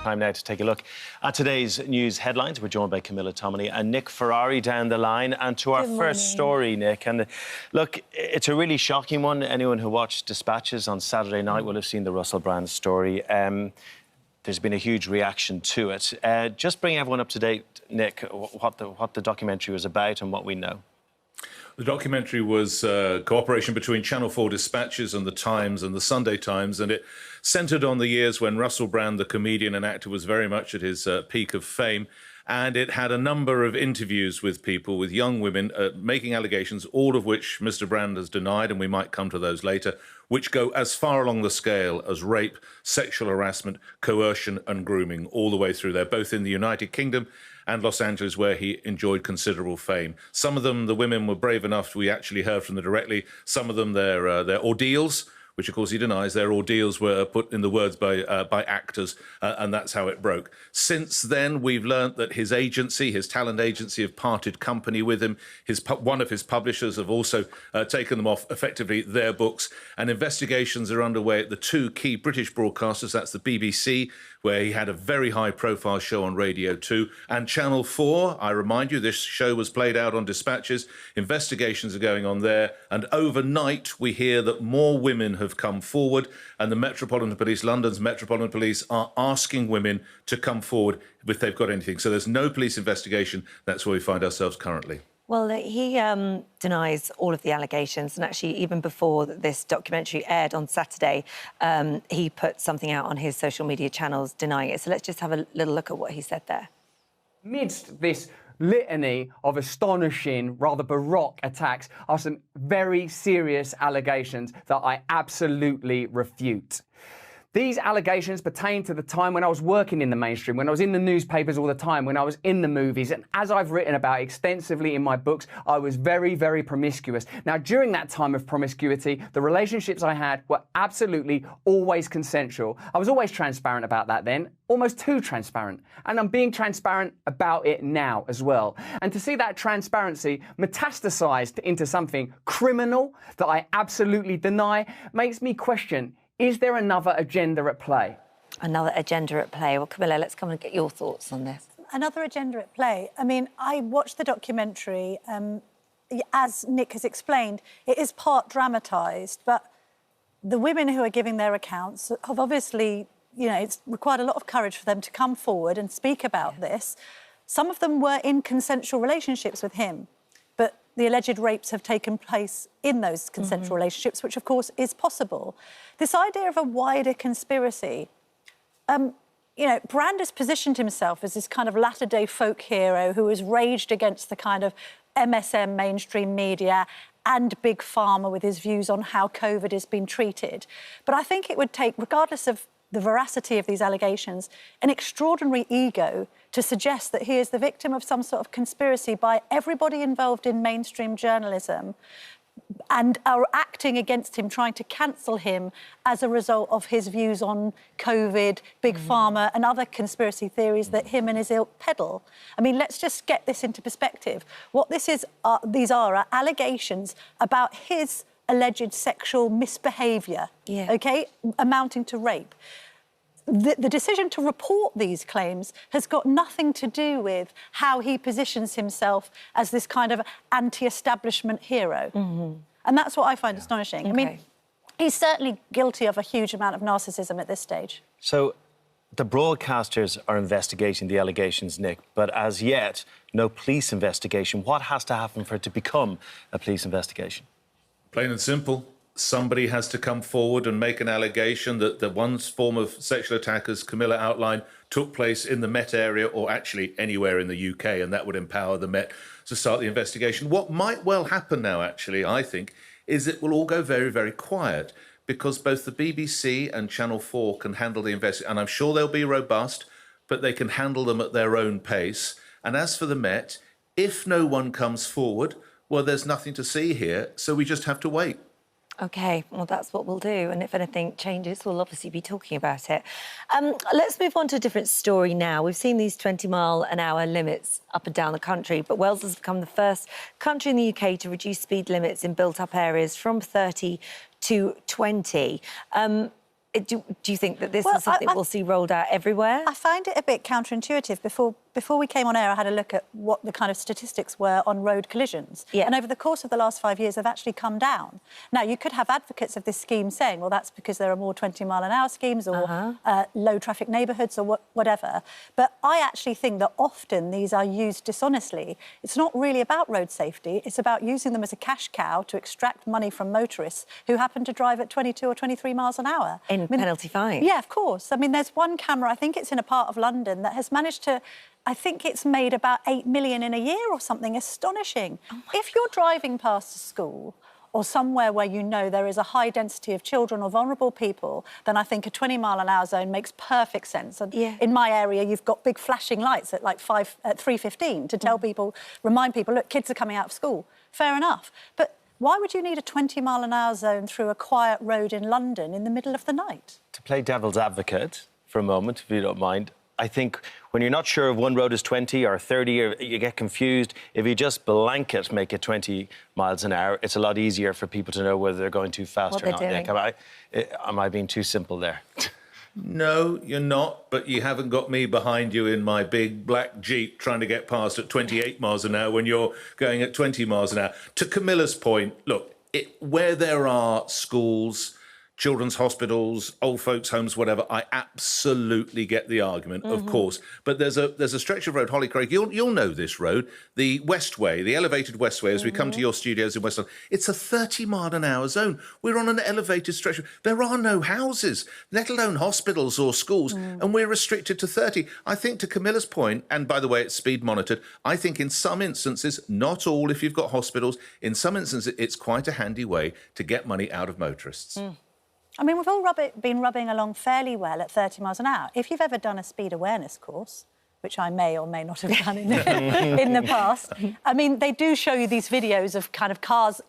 Time now to take a look at today's news headlines. We're joined by Camilla, Tominey and Nick Ferrari down the line. And to our first story, Nick, and look, it's a really shocking one. Anyone who watched Dispatches on Saturday night will have seen the Russel brand story. There's been a huge reaction to it. Just bring everyone up to date, Nick, what the documentary was about and what we know. The documentary was cooperation between Channel 4 Dispatches and The Times and The Sunday Times, and it centred on the years when Russel Brand, the comedian and actor, was very much at his peak of fame. And it had a number of interviews with people, with young women, making allegations, all of which Mr. Brand has denied, and we might come to those later, which go as far along the scale as rape, sexual harassment, coercion and grooming, all the way through there, both in the United Kingdom and Los Angeles, where he enjoyed considerable fame. Some of them, the women were brave enough, we actually heard from them directly. Some of them, their ordeals, which of course he denies, their ordeals were put in the words by actors, and that's how it broke. Since then, we've learnt that his agency, his talent agency, have parted company with him. One of his publishers have also taken them off, effectively their books, and investigations are underway at the two key British broadcasters. That's the BBC, where he had a very high-profile show on Radio 2, and Channel 4. I remind you, this show was played out on Dispatches. Investigations are going on there, and overnight we hear that more women have come forward, and the Metropolitan Police, London's Metropolitan Police, are asking women to come forward if they've got anything. So there's no police investigation. That's where we find ourselves currently. Well, he denies all of the allegations, and actually even before this documentary aired on Saturday, he put something out on his social media channels denying it. So let's just have a little look at what he said there. Amidst this litany of astonishing, rather baroque attacks are some very serious allegations that I absolutely refute. These allegations pertain to the time when I was working in the mainstream, when I was in the newspapers all the time, when I was in the movies. And as I've written about extensively in my books, I was very, very promiscuous. Now, during that time of promiscuity, the relationships I had were absolutely always consensual. I was always transparent about that then, almost too transparent. And I'm being transparent about it now as well. And to see that transparency metastasized into something criminal that I absolutely deny makes me question, is there another agenda at play? Another agenda at play. Well, Camilla, let's come and get your thoughts on this. Another agenda at play. I mean, I watched the documentary. As Nick has explained, it is part dramatised, but the women who are giving their accounts have obviously, you know, it's required a lot of courage for them to come forward and speak about this. Some of them were in consensual relationships with him, but the alleged rapes have taken place in those consensual relationships, which, of course, is possible. This idea of a wider conspiracy, you know, Brand has positioned himself as this kind of latter-day folk hero who has raged against the kind of MSM mainstream media and Big Pharma with his views on how COVID has been treated. But I think it would take, regardless of the veracity of these allegations, an extraordinary ego to suggest that he is the victim of some sort of conspiracy by everybody involved in mainstream journalism and are acting against him, trying to cancel him as a result of his views on COVID, Big Pharma and other conspiracy theories that him and his ilk peddle. I mean, let's just get this into perspective. What this is, these are allegations about his alleged sexual misbehaviour, OK, amounting to rape. The decision to report these claims has got nothing to do with how he positions himself as this kind of anti-establishment hero. And that's what I find astonishing. Okay. I mean, he's certainly guilty of a huge amount of narcissism at this stage. So the broadcasters are investigating the allegations, Nick, but as yet, no police investigation. What has to happen for it to become a police investigation? Plain and simple. Somebody has to come forward and make an allegation that the one form of sexual attack, as Camilla outlined, took place in the Met area or actually anywhere in the UK, and that would empower the Met to start the investigation. What might well happen now, actually, I think, is it will all go very, very quiet because both the BBC and Channel 4 can handle the investigation, and I'm sure they'll be robust, but they can handle them at their own pace. And as for the Met, if no one comes forward, well, there's nothing to see here, so we just have to wait. OK, well, that's what we'll do. And if anything changes, we'll obviously be talking about it. Let's move on to a different story now. We've seen these 20-mile-an-hour limits up and down the country, but Wales has become the first country in the UK to reduce speed limits in built-up areas from 30 to 20. Do you think that this Well, is something we'll see rolled out everywhere? I find it a bit counterintuitive. Before we came on air, I had a look at what the kind of statistics were on road collisions. Yeah. And over the course of the last 5 years, they've actually come down. Now, you could have advocates of this scheme saying, well, that's because there are more 20-mile-an-hour schemes or low-traffic neighbourhoods or whatever. But I actually think that often these are used dishonestly. It's not really about road safety. It's about using them as a cash cow to extract money from motorists who happen to drive at 22 or 23 miles an hour. In penalty fines? Yeah, of course. I mean, there's one camera, I think it's in a part of London, that has managed to... I think it's made about 8 million in a year or something. Astonishing. If you're driving past a school or somewhere where you know there is a high density of children or vulnerable people, then I think a 20-mile-an-hour zone makes perfect sense. And in my area, you've got big flashing lights at like 3:15 to tell people, remind people, look, kids are coming out of school. Fair enough. But why would you need a 20-mile-an-hour zone through a quiet road in London in the middle of the night? To play devil's advocate for a moment, if you don't mind, I think when you're not sure if one road is 20 or 30, or you get confused, if you just blanket make it 20 miles an hour, it's a lot easier for people to know whether they're going too fast or not. Nick, am I being too simple there? No, you're not, but you haven't got me behind you in my big black Jeep trying to get past at 28 miles an hour when you're going at 20 miles an hour. To Camilla's point, look, where there are schools, children's hospitals, old folks' homes, whatever, I absolutely get the argument, of course. But there's a stretch of road, Holly Craig, you'll know this road, the Westway, the elevated Westway, as we come to your studios in West London. It's a 30-mile-an-hour zone. We're on an elevated stretch. There are no houses, let alone hospitals or schools, and we're restricted to 30. I think, to Camilla's point, and by the way, it's speed monitored, I think in some instances, not all if you've got hospitals, in some instances it's quite a handy way to get money out of motorists. I mean, we've all been rubbing along fairly well at 30 miles an hour. If you've ever done a speed awareness course, which I may or may not have done in the past, I mean, they do show you these videos of kind of cars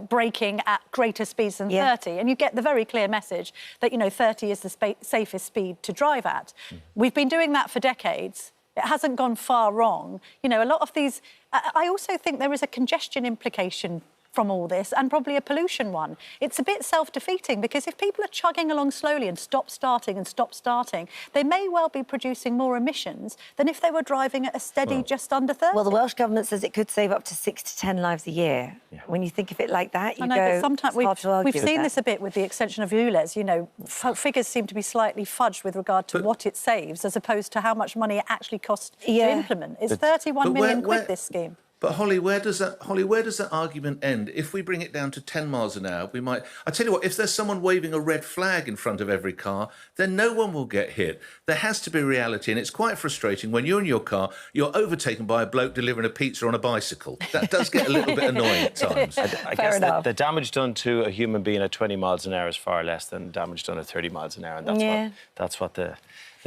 braking at greater speeds than 30, and you get the very clear message that, you know, 30 is the safest speed to drive at. We've been doing that for decades. It hasn't gone far wrong. You know, a lot of these... I also think there is a congestion implication from all this, and probably a pollution one. It's a bit self-defeating, because if people are chugging along slowly and stop-starting, they may well be producing more emissions than if they were driving at a steady just under 30. Well, the Welsh Government says it could save up to 6 to 10 lives a year. When you think of it like that, you but sometimes we've seen that. this a bit with the extension of ULEZ. You know, figures seem to be slightly fudged with regard to what it saves as opposed to how much money it actually costs to implement. It's 31 million quid, this scheme. But Holly, where does that argument end? If we bring it down to 10 miles an hour, we might... I tell you what, if there's someone waving a red flag in front of every car, then no one will get hit. There has to be reality, and it's quite frustrating when you're in your car, you're overtaken by a bloke delivering a pizza on a bicycle. That does get a little bit annoying at times. I guess the damage done to a human being at 20 miles an hour is far less than damage done at 30 miles an hour, and that's what the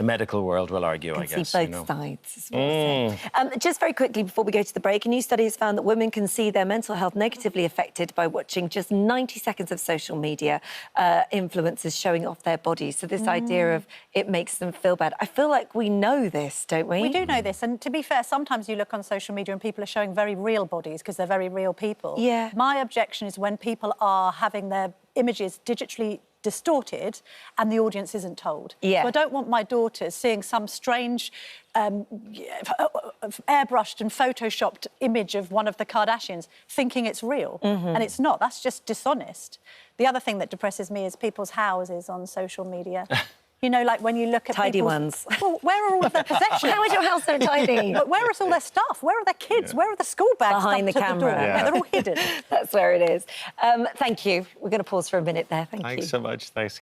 medical world will argue, I guess. See both sides. Is what I'm saying. Just very quickly before we go to the break, a new study has found that women can see their mental health negatively affected by watching just 90 seconds of social media influencers showing off their bodies. So this idea of it makes them feel bad. I feel like we know this, don't we? We do know this. And to be fair, sometimes you look on social media and people are showing very real bodies because they're very real people. Yeah. My objection is when people are having their images digitally distorted and the audience isn't told. Yeah. So I don't want my daughters seeing some strange airbrushed and photoshopped image of one of the Kardashians thinking it's real. And it's not. That's just dishonest. The other thing that depresses me is people's houses on social media. You know, like when you look at tidy ones. Well, where are all of their possessions? How is your house so tidy? But where is all their stuff? Where are their kids? Where are the school bags? Behind the camera. They're all hidden. That's where it is. Thank you. We're going to pause for a minute there. Thank you. Thanks so much. Thanks.